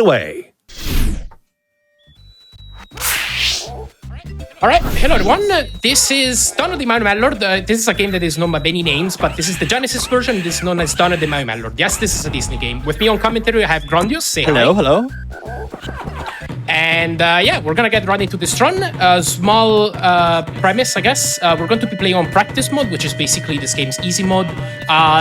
away. All right, hello everyone. This is Dawn of the Maui Mallard. This is a game that is known by many names, but this is the Genesis version. This is known as Dawn of the Maui Mallard. Yes, this is a Disney game. With me on commentary, I have Grondious. Say hello, hi. Hello. And yeah, we're gonna get right into this run. A small premise, I guess. We're going to be playing on practice mode, which is basically this game's easy mode.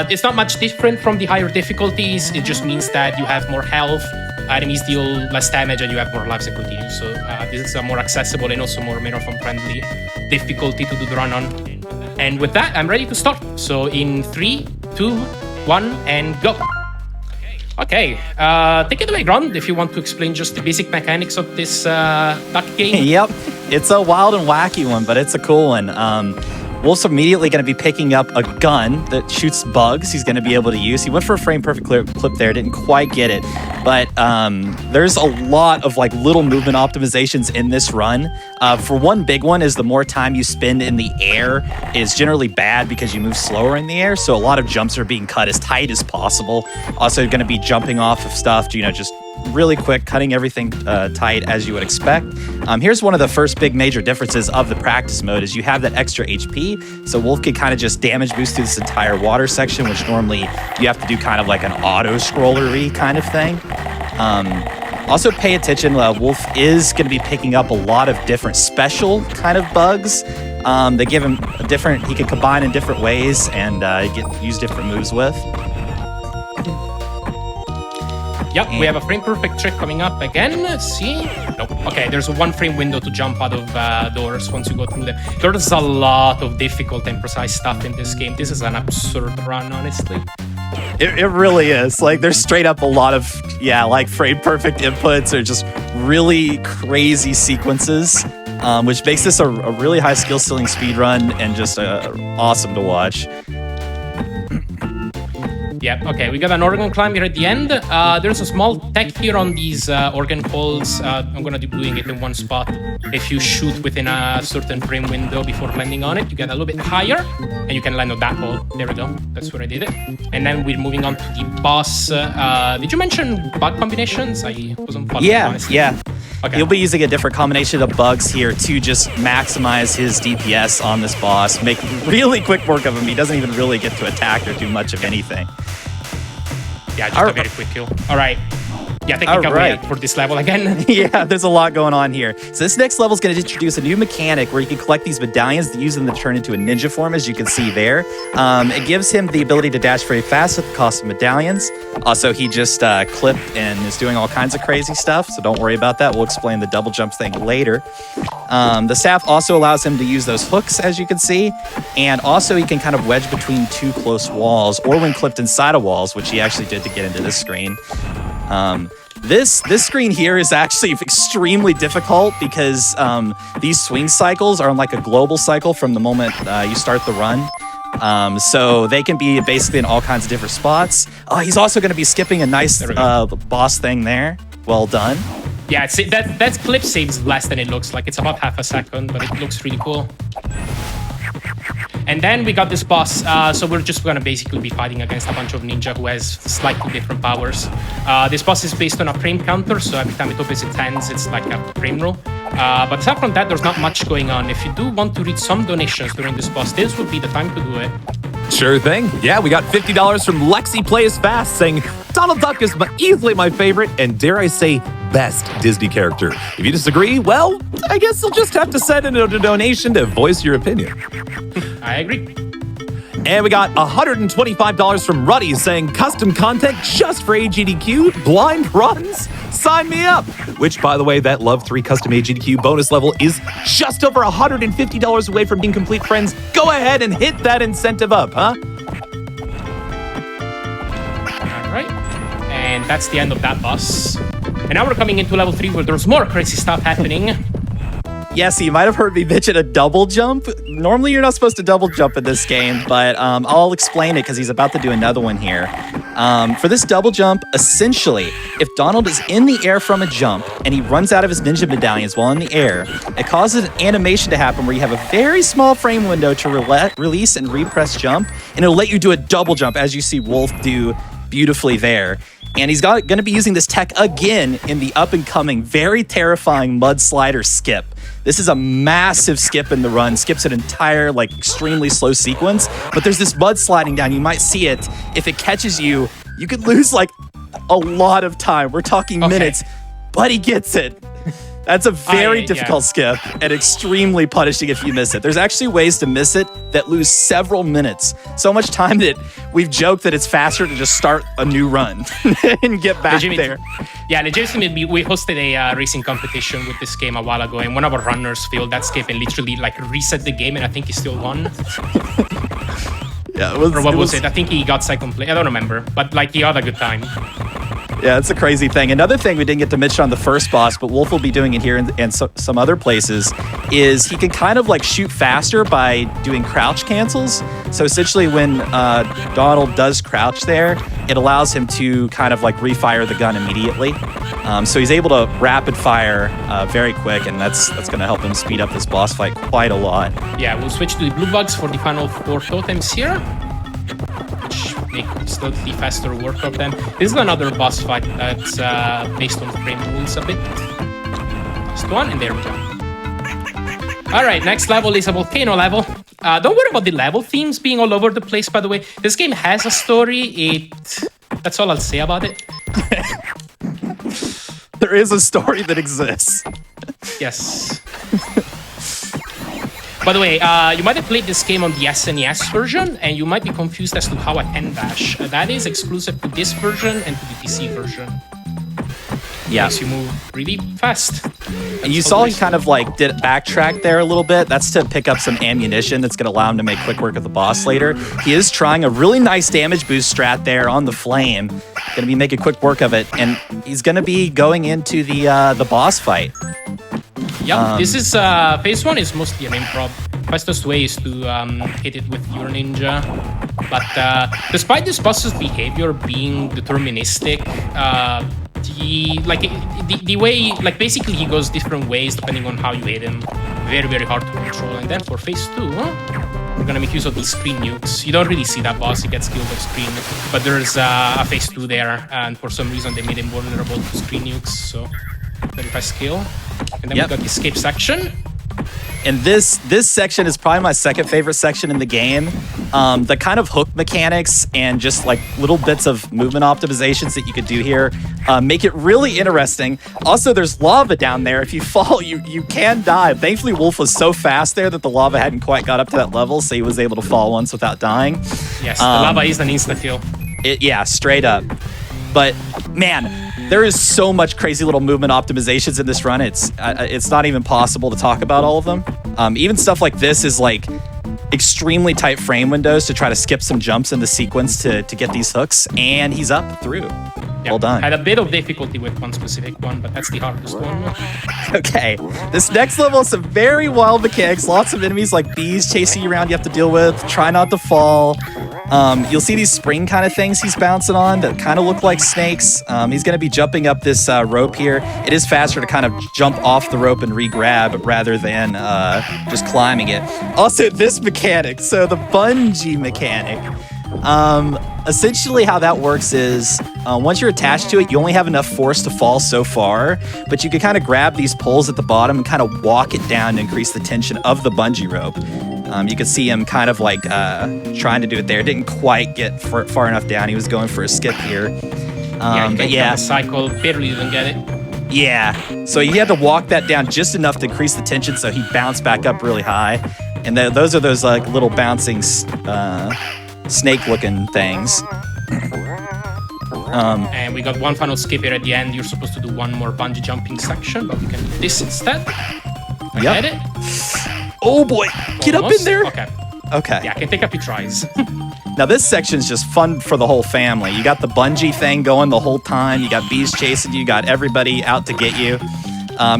It's not much different from the higher difficulties. It just means that you have more health, enemies deal less damage, and you have more lives and continue. So this is a more accessible and also more marathon-friendly difficulty to do the run on. And with that, I'm ready to start. So in 3, 2, 1, and go. Okay, take it away, Grond, if you want to explain just the basic mechanics of this duck game. Yep, it's a wild and wacky one, but it's a cool one. Wolf's immediately going to be picking up a gun that shoots bugs he's going to be able to use. He went for a frame-perfect clip there, didn't quite get it. But there's a lot of like little movement optimizations in this run. For one big one is the more time you spend in the air is generally bad because you move slower in the air. So a lot of jumps are being cut as tight as possible. Also going to be jumping off of stuff, just really quick, cutting everything tight as you would expect. Here's one of the first big major differences of the practice mode is you have that extra HP. So Wolf can kind of just damage boost through this entire water section, which normally you have to do kind of like an auto-scrollery kind of thing. Also pay attention, Wolf is going to be picking up a lot of different special kind of bugs. They give him he can combine in different ways and use different moves with. Yep, we have a frame-perfect trick coming up again. Let's see. Nope. Okay, there's a one-frame window to jump out of doors once you go through them. There's a lot of difficult and precise stuff in this game. This is an absurd run, honestly. It really is. Like, there's straight up a lot of, like frame-perfect inputs or just really crazy sequences, which makes this a really high skill-ceiling speed run and just awesome to watch. Yep, okay, we got an organ climb here at the end. There's a small tech here on these organ poles. I'm gonna be doing it in one spot. If you shoot within a certain frame window before landing on it, you get a little bit higher, and you can land on that hole. There we go, that's where I did it. And then we're moving on to the boss. Did you mention bug combinations? I wasn't following, honestly. Yeah. Okay. You'll be using a different combination of bugs here to just maximize his DPS on this boss, make really quick work of him. He doesn't even really get to attack or do much of anything. Yeah, just a very quick kill. All right. Yeah, I think I can for this level again. Yeah, there's a lot going on here. So this next level is going to introduce a new mechanic where you can collect these medallions to use them to turn into a ninja form, as you can see there. It gives him the ability to dash very fast at the cost of medallions. Also, he just clipped and is doing all kinds of crazy stuff, so don't worry about that. We'll explain the double jump thing later. The staff also allows him to use those hooks, as you can see, and also he can kind of wedge between two close walls, or when clipped inside of walls, which he actually did to get into this screen. This screen here is actually extremely difficult because these swing cycles are on like a global cycle from the moment you start the run. So they can be basically in all kinds of different spots. He's also going to be skipping a nice boss thing there. Well done. Yeah, that clip saves less than it looks like. It's about half a second, but it looks really cool. And then we got this boss, so we're just gonna basically be fighting against a bunch of ninja who has slightly different powers. This boss is based on a frame counter, so every time it opens its hands, it's like a frame roll. But aside from that, there's not much going on. If you do want to read some donations during this boss, this would be the time to do it. Sure thing. Yeah, we got $50 from Lexi Plays Fast saying, Donald Duck is easily my favorite and dare I say, best Disney character. If you disagree, well, I guess you'll just have to send in a donation to voice your opinion. I agree. And we got $125 from Ruddy saying custom content just for AGDQ, blind runs, sign me up. Which, by the way, that Love 3 custom AGDQ bonus level is just over $150 away from being complete, friends. Go ahead and hit that incentive up, huh? All right. And that's the end of that boss. And now we're coming into level 3 where there's more crazy stuff happening. Yes, you might have heard me mention a double jump. Normally, you're not supposed to double jump in this game, but I'll explain it because he's about to do another one here. For this double jump, essentially, if Donald is in the air from a jump and he runs out of his ninja medallions while in the air, it causes an animation to happen where you have a very small frame window to release and repress jump, and it'll let you do a double jump, as you see Wolf do beautifully there. And he's going to be using this tech again in the up-and-coming, very terrifying Mudslider skip. This is a massive skip in the run. Skips an entire, like, extremely slow sequence. But there's this mud sliding down. You might see it. If it catches you, you could lose, like, a lot of time. We're talking minutes. But he gets it. That's a very difficult skip and extremely punishing if you miss it. There's actually ways to miss it that lose several minutes. So much time that we've joked that it's faster to just start a new run and get back there. Yeah, legitimately, we hosted a racing competition with this game a while ago, and one of our runners failed that skip and literally like reset the game, and I think he still won. Yeah, it was, or what was it? I think he got second place. I don't remember, but like he had a good time. Yeah, it's a crazy thing. Another thing we didn't get to mention on the first boss, but Wolf will be doing it here and some other places, is he can kind of like shoot faster by doing crouch cancels. So essentially when Donald does crouch there, it allows him to kind of like refire the gun immediately. So he's able to rapid fire very quick, and that's going to help him speed up this boss fight quite a lot. Yeah, we'll switch to the blue bugs for the final 4 totems here. Make slightly faster work of them. This is another boss fight that's based on frame rules a bit. Just one, and there we go. Alright, next level is a volcano level. Don't worry about the level themes being all over the place, by the way. This game has a story. That's all I'll say about it. There is a story that exists. Yes. By the way, you might have played this game on the SNES version, and you might be confused as to how I can dash. That is exclusive to this version and to the PC version. Yeah. Makes you move really fast. And you saw he kind of like did backtrack there a little bit. That's to pick up some ammunition that's going to allow him to make quick work of the boss later. He is trying a really nice damage boost strat there on the flame. Going to be making quick work of it, and he's going to be going into the boss fight. Yeah, this is phase 1 is mostly an improv. Fastest way is to hit it with your ninja. But despite this boss's behavior being deterministic, the way, like basically he goes different ways depending on how you hit him. Very, very hard to control. And then for phase 2, we're gonna make use of these screen nukes. You don't really see that boss, he gets killed off screen. But there's a phase 2 there, and for some reason they made him vulnerable to screen nukes, so very fast kill. And then we got the escape section. And this section is probably my second favorite section in the game. The kind of hook mechanics and just like little bits of movement optimizations that you could do here make it really interesting. Also, there's lava down there. If you fall, you can die. Thankfully, Wolf was so fast there that the lava hadn't quite got up to that level, so he was able to fall once without dying. Yes, the lava is an insta-kill. Yeah, straight up. But man, there is so much crazy little movement optimizations in this run. It's not even possible to talk about all of them. Even stuff like this is like extremely tight frame windows to try to skip some jumps in the sequence to get these hooks, and he's up through. Yeah, well done. Had a bit of difficulty with one specific one, but that's the hardest one. Okay, this next level is some very wild mechanics. Lots of enemies like bees chasing you around you have to deal with. Try not to fall. You'll see these spring kind of things he's bouncing on that kind of look like snakes. He's going to be jumping up this rope here. It is faster to kind of jump off the rope and re-grab rather than just climbing it. Also, this mechanic, so the bungee mechanic. Essentially how that works is once you're attached to it, you only have enough force to fall so far, but you can kind of grab these poles at the bottom and kind of walk it down to increase the tension of the bungee rope. You can see him kind of like trying to do it there. Didn't quite get far enough down. He was going for a skip here. But yeah, the cycle barely didn't get it. Yeah, so he had to walk that down just enough to increase the tension so he bounced back up really high. And those are those like little bouncing snake-looking things. And we got one final skip here at the end. You're supposed to do one more bungee jumping section, but we can do this instead. I get it. Oh boy, get up in there. Okay. Yeah, I can take a few tries. Now this section's just fun for the whole family. You got the bungee thing going the whole time. You got bees chasing you. You got everybody out to get you.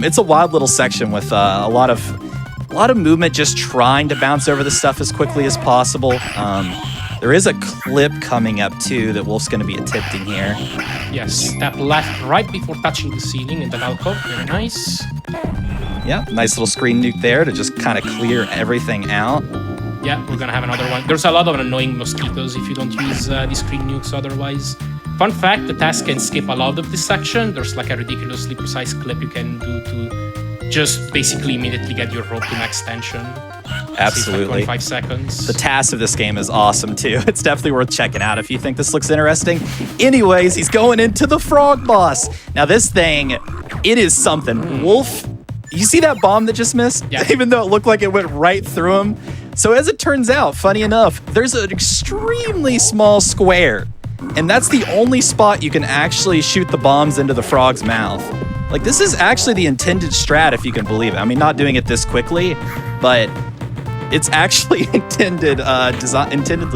It's a wild little section with a lot of movement, just trying to bounce over the stuff as quickly as possible. There is a clip coming up too that Wolf's going to be attempting here. Yes, step left right before touching the ceiling in the alcove. Very nice. Yeah, nice little screen nuke there to just kind of clear everything out. Yeah, we're gonna have another one. There's a lot of annoying mosquitoes if you don't use the screen nukes otherwise. Fun fact, the task can skip a lot of this section. There's like a ridiculously precise clip you can do to just basically immediately get your rope to max tension. Absolutely. Like 25 seconds. The task of this game is awesome too. It's definitely worth checking out if you think this looks interesting. Anyways, he's going into the frog boss. Now this thing, it is something. Wolf, you see that bomb that just missed? Yeah. Even though it looked like it went right through him. So as it turns out, funny enough, there's an extremely small square. And that's the only spot you can actually shoot the bombs into the frog's mouth. Like, this is actually the intended strat, if you can believe it. I mean, not doing it this quickly, but it's actually intendedly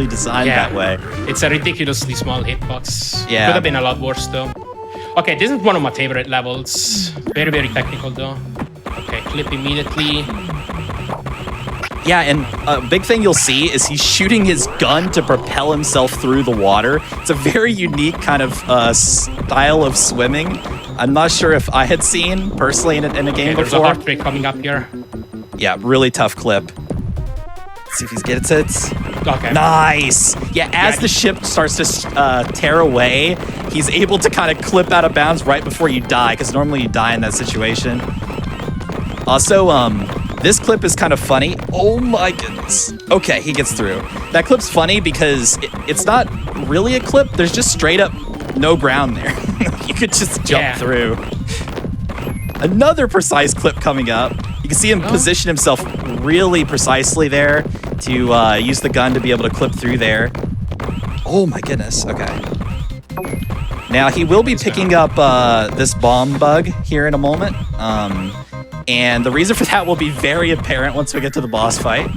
designed that way. It's a ridiculously small hitbox. Yeah. Could have been a lot worse, though. Okay, this is one of my favorite levels. Very, very technical, though. Okay, clip immediately. Yeah, and a big thing you'll see is he's shooting his gun to propel himself through the water. It's a very unique kind of style of swimming. I'm not sure if I had seen personally in a game There's before. a heart rate coming up here. Yeah, really tough clip. Let's see if he gets it. Okay. Nice. Yeah, as the ship starts to tear away, he's able to kind of clip out of bounds right before you die, because normally you die in that situation. Also, this clip is kind of funny. Oh my goodness. Okay, he gets through. That clip's funny because it's not really a clip. There's just straight up no ground there. You could just jump through. Another precise clip coming up. You can see him position himself really precisely there to use the gun to be able to clip through there. Oh my goodness. Okay. Now, he will be picking up this bomb bug here in a moment. And the reason for that will be very apparent once we get to the boss fight.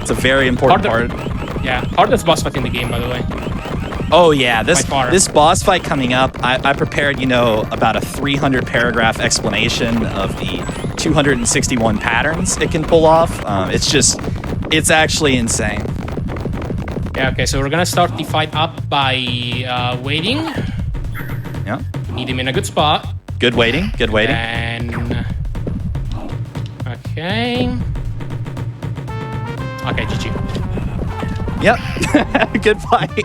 It's a very important part. Yeah, hardest boss fight in the game, by the way. Oh yeah, this boss fight coming up, I prepared, about a 300 paragraph explanation of the 261 patterns it can pull off. It's actually insane. Yeah, okay, so we're gonna start the fight up by waiting. Yeah. Need him in a good spot. Good waiting, good waiting. And okay. Okay, GG. Yep. Good fight.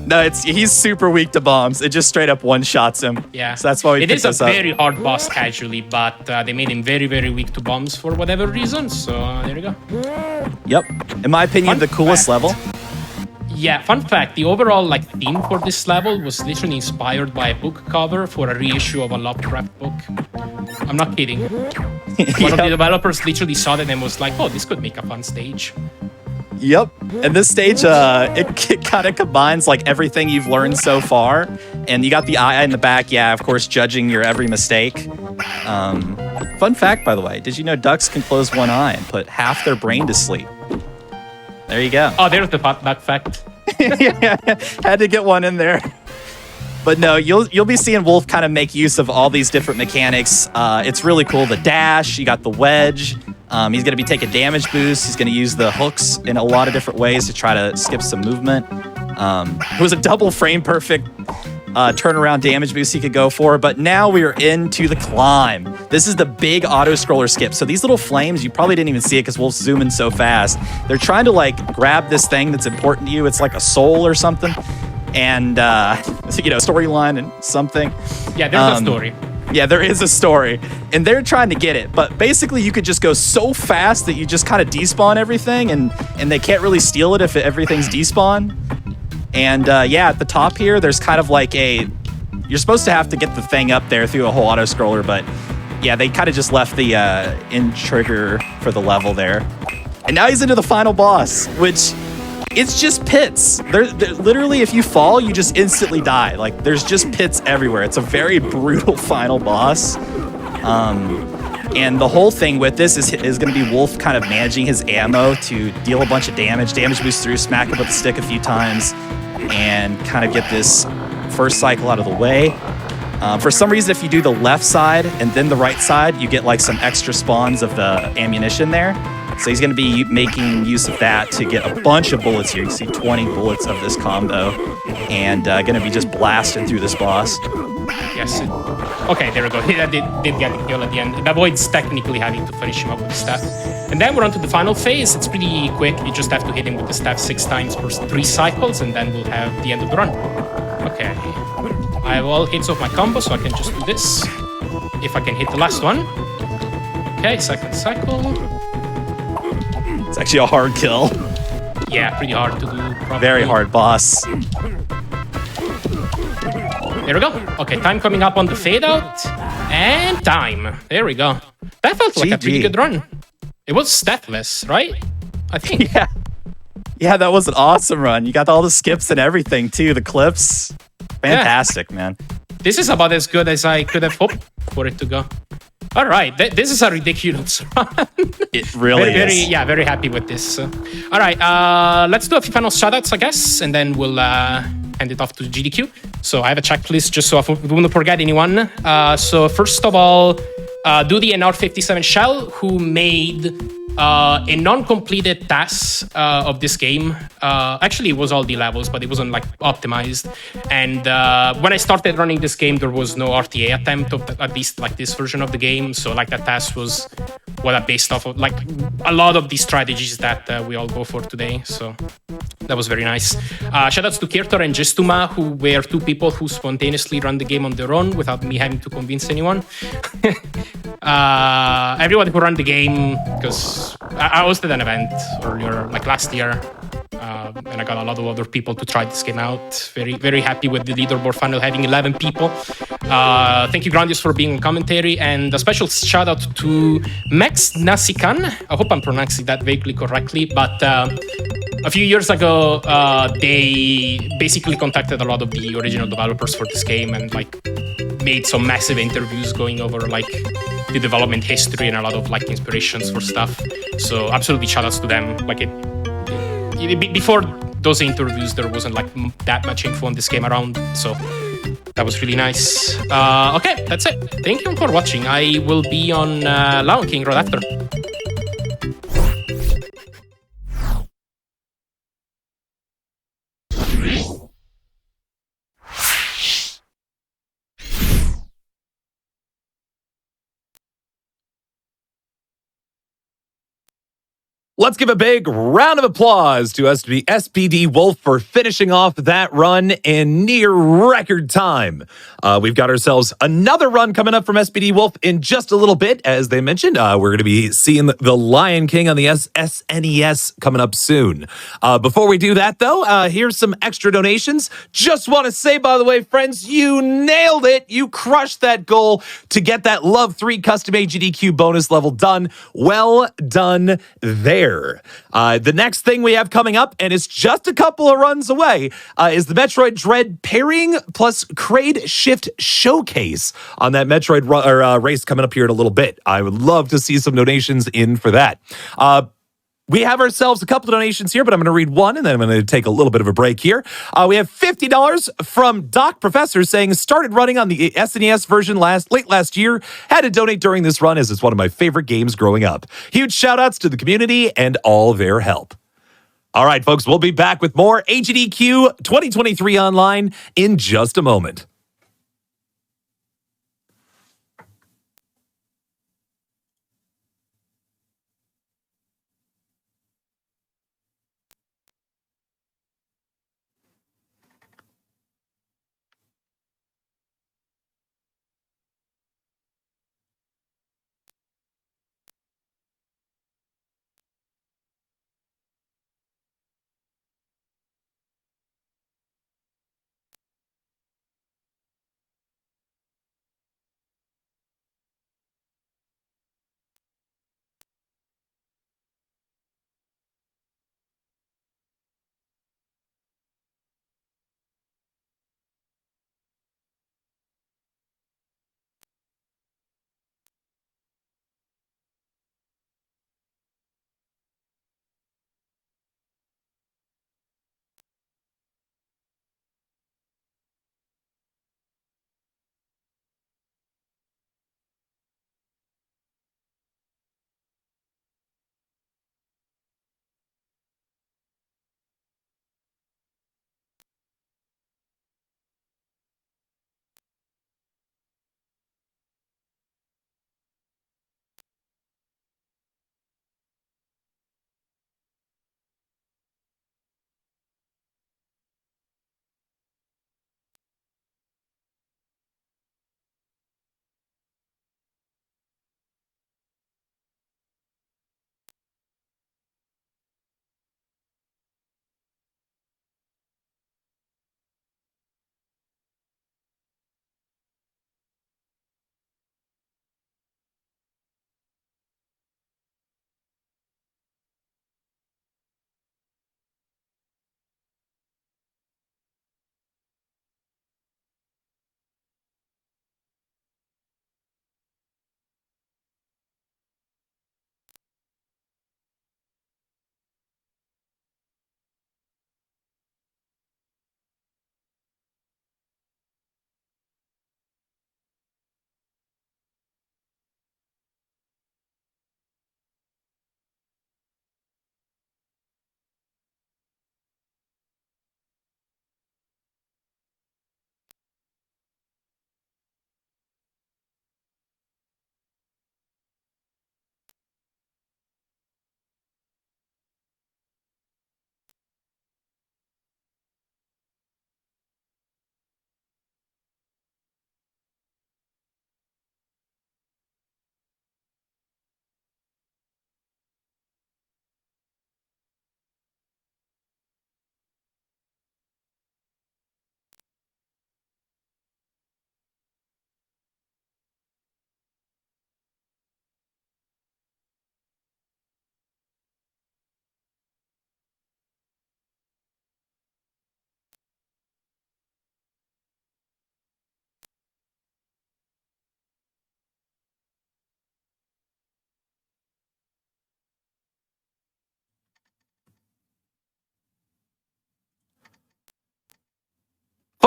No, he's super weak to bombs. It just straight up one-shots him. Yeah. So that's why we picked this up. It is a very hard boss casually, but they made him very, very weak to bombs for whatever reason. So there you go. Yep. In my opinion, the coolest level. Yeah, fun fact, the overall theme for this level was literally inspired by a book cover for a reissue of a Lovecraft book. I'm not kidding. One of the developers literally saw that and was like, oh, this could make a fun stage. Yep. And this stage, it kind of combines everything you've learned so far. And you got the eye in the back, of course, judging your every mistake. Fun fact, by the way, did you know ducks can close one eye and put half their brain to sleep? There you go. Oh, there's the duck fact. Yeah, had to get one in there. But no, you'll be seeing Wolf kind of make use of all these different mechanics. It's really cool. The dash, you got the wedge. He's going to be taking damage boosts. He's going to use the hooks in a lot of different ways to try to skip some movement. It was a double frame perfect turnaround damage boost he could go for. But now we are into the climb. This is the big auto scroller skip. So these little flames, you probably didn't even see it because Wolf's zooming so fast. They're trying to grab this thing that's important to you. It's like a soul or something. And, storyline and something. Yeah, there's a story. Yeah, there is a story. And they're trying to get it. But basically, you could just go so fast that you just kind of despawn everything. And they can't really steal it if everything's despawn. And, at the top here, there's kind of you're supposed to have to get the thing up there through a whole auto-scroller. But, yeah, they kind of just left the in trigger for the level there. And now he's into the final boss, which... It's just pits. They're literally, if you fall, you just instantly die. There's just pits everywhere. It's a very brutal final boss. And the whole thing with this is going to be Wolf kind of managing his ammo to deal a bunch of damage boost through, smack him with the stick a few times, and kind of get this first cycle out of the way. For some reason, if you do the left side and then the right side, you get some extra spawns of the ammunition there. So he's going to be making use of that to get a bunch of bullets here. You see 20 bullets of this combo, and going to be just blasting through this boss. Yes. Okay, there we go. That did get the kill at the end. It avoids technically having to finish him up with the staff. And then we're on to the final phase. It's pretty quick. You just have to hit him with the staff 6 times per 3 cycles, and then we'll have the end of the run. Okay. I have all hits of my combo, so I can just do this. If I can hit the last one. Okay, second cycle. It's actually a hard kill. Yeah, pretty hard to do. Probably. Very hard boss. There we go. Okay, time coming up on the fade out. And time. There we go. That felt like a pretty good run. It was deathless, right? I think. Yeah. Yeah, that was an awesome run. You got all the skips and everything, too. The clips. Fantastic, man. This is about as good as I could have hoped for it to go. All right, this is a ridiculous run. It really is. Yeah, very happy with this. All right, let's do a few final shoutouts, I guess, and then we'll hand it off to GDQ. So I have a checklist just so I won't forget anyone. So first of all, Duty and R57 Shell, who made a non-completed task of this game. Actually, it was all D levels, but it wasn't like optimized. And when I started running this game, there was no RTA attempt of at least like this version of the game. So like that task was what I based off of, like a lot of these strategies that we all go for today. So that was very nice. Shoutouts to Kirtor and Jestuma, who were 2 people who spontaneously run the game on their own without me having to convince anyone. Everyone who ran the game, because I hosted an event earlier, like last year, and I got a lot of other people to try this game out. Very, very happy with the leaderboard final having 11 people. Thank you, Grondious, for being on commentary, and a special shout out to Max Nasikan. I hope I'm pronouncing that vaguely correctly, but a few years ago, they basically contacted a lot of the original developers for this game and like made some massive interviews going over like the development history and a lot of like inspirations for stuff. So absolutely shout outs to them. Like before those interviews, there wasn't like that much info on this game around. So that was really nice. Okay, that's it. Thank you for watching. I will be on Lion King right after. Let's give a big round of applause to SBDWolf for finishing off that run in near record time. We've got ourselves another run coming up from SBDWolf in just a little bit. As they mentioned, we're going to be seeing the Lion King on the SNES coming up soon. Before we do that, though, here's some extra donations. Just want to say, by the way, friends, you nailed it. You crushed that goal to get that Love 3 Custom AGDQ bonus level done. Well done there. The next thing we have coming up, and it's just a couple of runs away, is the Metroid Dread Pairing plus Kraid Shift Showcase on that Metroid race coming up here in a little bit. I would love to see some donations in for that. We have ourselves a couple of donations here, but I'm going to read one, and then I'm going to take a little bit of a break here. We have $50 from Doc Professor saying, started running on the SNES version late last year. Had to donate during this run as it's one of my favorite games growing up. Huge shout-outs to the community and all their help. All right, folks, we'll be back with more AGDQ 2023 Online in just a moment.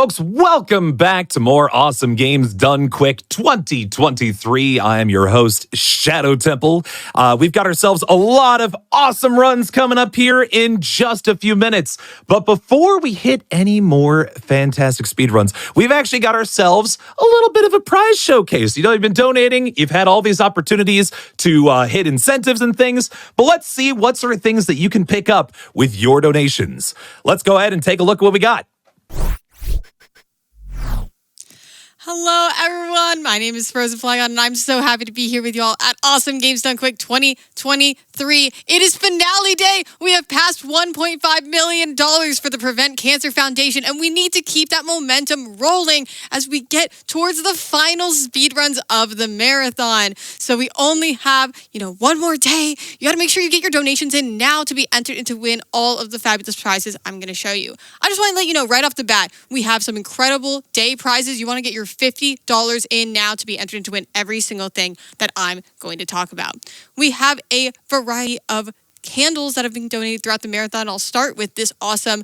Folks, welcome back to more Awesome Games Done Quick 2023. I am your host, Shadow Temple. We've got ourselves a lot of awesome runs coming up here in just a few minutes. But before we hit any more fantastic speedruns, we've actually got ourselves a little bit of a prize showcase. You know, you've been donating, you've had all these opportunities to hit incentives and things, but let's see what sort of things that you can pick up with your donations. Let's go ahead and take a look at what we got. Hello, everyone. My name is Frozen Flygon, and I'm so happy to be here with you all at Awesome Games Done Quick 2023. It is finale day. We have passed $1.5 million for the Prevent Cancer Foundation, and we need to keep that momentum rolling as we get towards the final speedruns of the marathon. So we only have, one more day. You got to make sure you get your donations in now to be entered and to win all of the fabulous prizes I'm going to show you. I just want to let you know right off the bat, we have some incredible day prizes. You want to get your $50 in now to be entered to win every single thing that I'm going to talk about. We have a variety of candles that have been donated throughout the marathon. I'll start with this awesome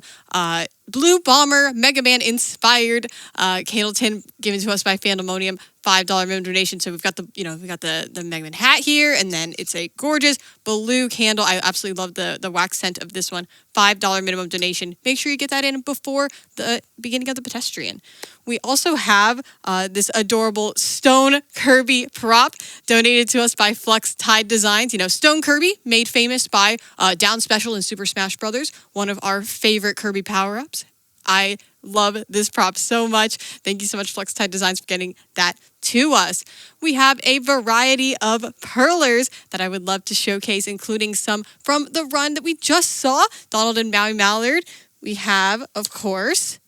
Blue Bomber Mega Man inspired candle tin given to us by Fandemonium. $5 minimum donation. So we've got the Mega Man hat here, and then it's a gorgeous blue candle. I absolutely love the wax scent of this one. $5 minimum donation. Make sure you get that in before the beginning of the pedestrian. We also have this adorable Stone Kirby prop donated to us by Flux Tide Designs. Stone Kirby, made famous by Down Special in Super Smash Bros., one of our favorite Kirby power-ups. I love this prop so much. Thank you so much, Flux Tide Designs, for getting that to us. We have a variety of perlers that I would love to showcase, including some from the run that we just saw, Donald and Maui Mallard. We have, of course,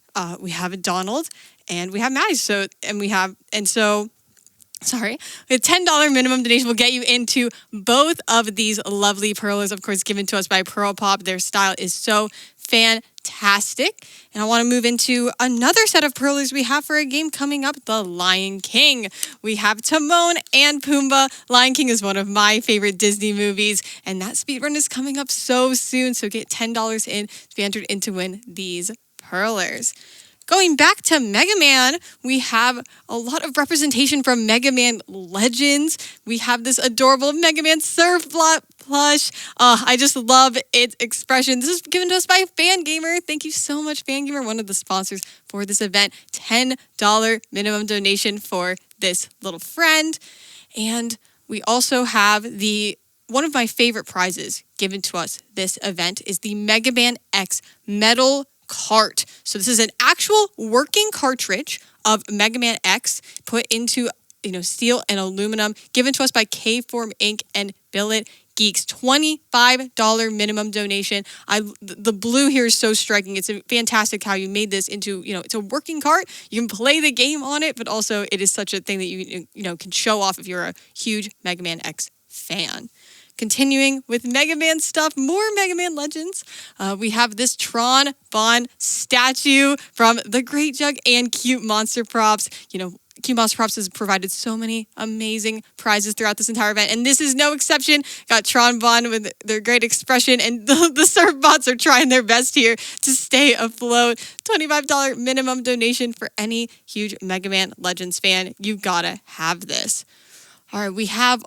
we have Donald and we have Maddie. Sorry, a $10 minimum donation will get you into both of these lovely perlers, of course, given to us by Pearl Pop. Their style is so fantastic. And I want to move into another set of perlers we have for a game coming up, The Lion King. We have Timon and Pumbaa. Lion King is one of my favorite Disney movies, and that speedrun is coming up so soon. So get $10 in to be entered in to win these perlers. Going back to Mega Man, we have a lot of representation from Mega Man Legends. We have this adorable Mega Man Surf plush. I just love its expression. This is given to us by Fangamer. Thank you so much, Fangamer, one of the sponsors for this event. $10 minimum donation for this little friend. And we also have one of my favorite prizes given to us this event is the Mega Man X Metal Cart. So this is an actual working cartridge of Mega Man X put into steel and aluminum, given to us by K-Form Inc. and Billet Geeks. $25 minimum donation. The blue here is so striking. It's fantastic how you made this into, it's a working cart. You can play the game on it, but also it is such a thing that you can show off if you're a huge Mega Man X fan. Continuing with Mega Man stuff, more Mega Man Legends. We have this Tron Bon statue from The Great Jug and Cute Monster Props. Cute Monster Props has provided so many amazing prizes throughout this entire event, and this is no exception. Got Tron Bon with their great expression, and the surf bots are trying their best here to stay afloat. $25 minimum donation for any huge Mega Man Legends fan. You gotta have this. All right, we've had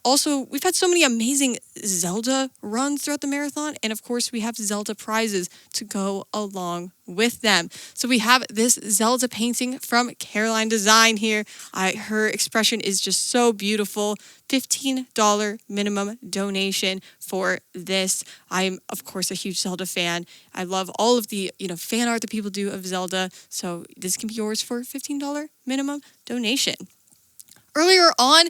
so many amazing Zelda runs throughout the marathon, and of course we have Zelda prizes to go along with them. So we have this Zelda painting from Caroline Design here. Her expression is just so beautiful. $15 minimum donation for this. I'm, of course, a huge Zelda fan. I love all of the fan art that people do of Zelda, so this can be yours for $15 minimum donation. Earlier on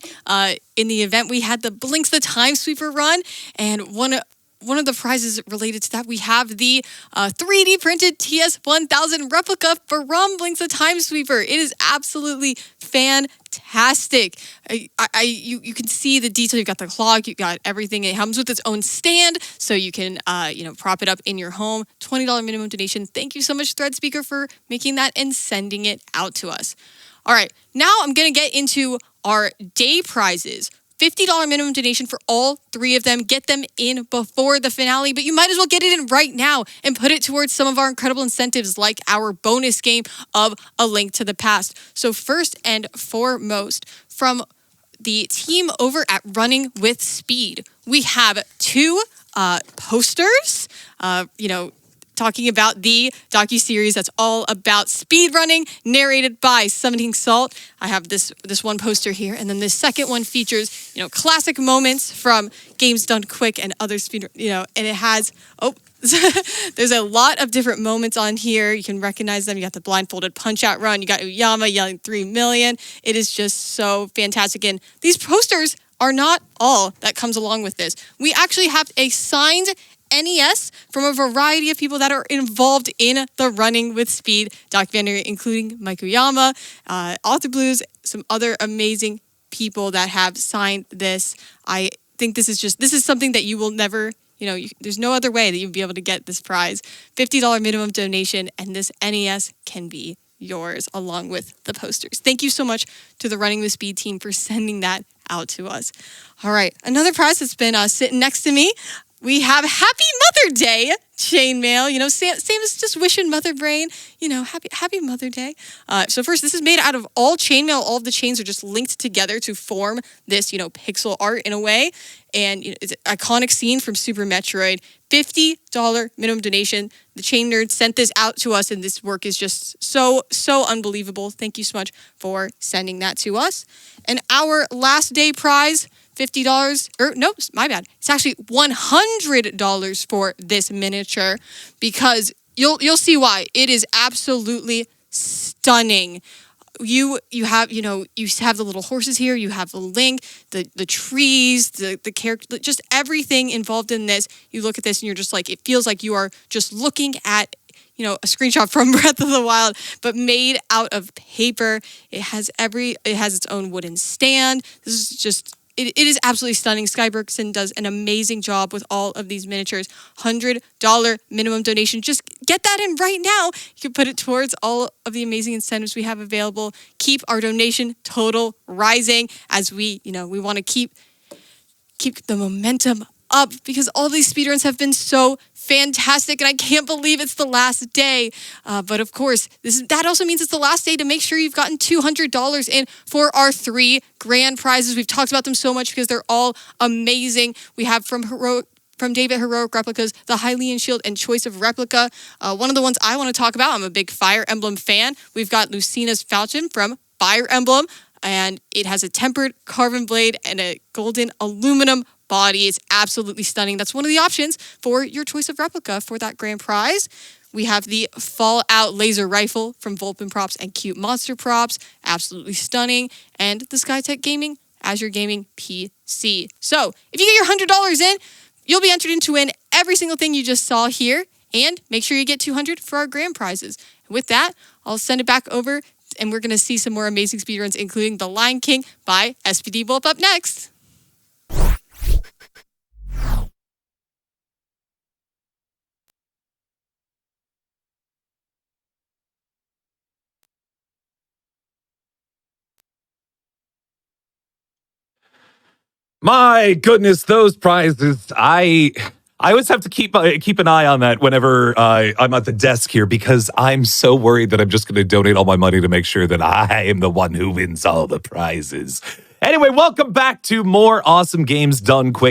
in the event, we had the Blinks the Time Sweeper run, and one of the prizes related to that, we have the 3D printed TS1000 replica for Blinks the Time Sweeper. It is absolutely fantastic. You can see the detail. You've got the clock, you've got everything. It comes with its own stand, so you can prop it up in your home. $20 minimum donation. Thank you so much, Thread Speaker, for making that and sending it out to us. All right, now I'm going to get into our day prizes. $50 minimum donation for all 3 of them. Get them in before the finale, but you might as well get it in right now and put it towards some of our incredible incentives like our bonus game of A Link to the Past. So first and foremost, from the team over at Running with Speed, we have 2 posters, talking about the docuseries that's all about speed running, narrated by Summoning Salt. I have this one poster here, and then this second one features, classic moments from games done quick and other speed, and it has, there's a lot of different moments on here. You can recognize them. You got the blindfolded punch-out run. You got Uyama yelling 3 million. It is just so fantastic. And these posters are not all that comes along with this. We actually have a signed NES from a variety of people that are involved in the Running with Speed documentary, including Mike Uyama, Author Blues, some other amazing people that have signed this. I think this is something that you will never, there's no other way that you'll be able to get this prize. $50 minimum donation, and this NES can be yours along with the posters. Thank you so much to the Running with Speed team for sending that out to us. All right, another prize that's been sitting next to me. We have Happy Mother Day chainmail. Same as just wishing Mother Brain, happy Mother Day. So first, this is made out of all chainmail. All of the chains are just linked together to form this, pixel art in a way. And it's an iconic scene from Super Metroid. $50 minimum donation. The Chain Nerd sent this out to us, and this work is just so unbelievable. Thank you so much for sending that to us. And our last day prize, $50, or no, my bad. It's actually $100 for this miniature, because you'll see why. It is absolutely stunning. You have the little horses here, you have the Link, the trees, the character, just everything involved in this. You look at this and you're just like, it feels like you are just looking at a screenshot from Breath of the Wild, but made out of paper. It has its own wooden stand. This is just It is absolutely stunning. Sky Bergson does an amazing job with all of these miniatures. $100 minimum donation. Just get that in right now. You can put it towards all of the amazing incentives we have available. Keep our donation total rising as we want to keep the momentum up, because all these speedruns have been so fantastic, and I can't believe it's the last day. But of course, that also means it's the last day to make sure you've gotten $200 in for our 3 grand prizes. We've talked about them so much because they're all amazing. We have from David Heroic Replicas, the Hylian Shield and Choice of Replica. One of the ones I want to talk about, I'm a big Fire Emblem fan. We've got Lucina's Falchion from Fire Emblem, and it has a tempered carbon blade and a golden aluminum body. It's absolutely stunning. That's one of the options for your Choice of Replica for that grand prize. We have the Fallout laser rifle from Vulpin Props and Cute Monster Props. Absolutely stunning. And the Skytech Gaming Azure Gaming PC. So if you get your $100 in, you'll be entered in to win every single thing you just saw here. And make sure you get $200 for our grand prizes. With that, I'll send it back over, and we're going to see some more amazing speedruns, including The Lion King by SBDWolf up next. My goodness, those prizes. I always have to keep an eye on that whenever I'm at the desk here, because I'm so worried that I'm just going to donate all my money to make sure that I am the one who wins all the prizes. Anyway, welcome back to more awesome games done quick.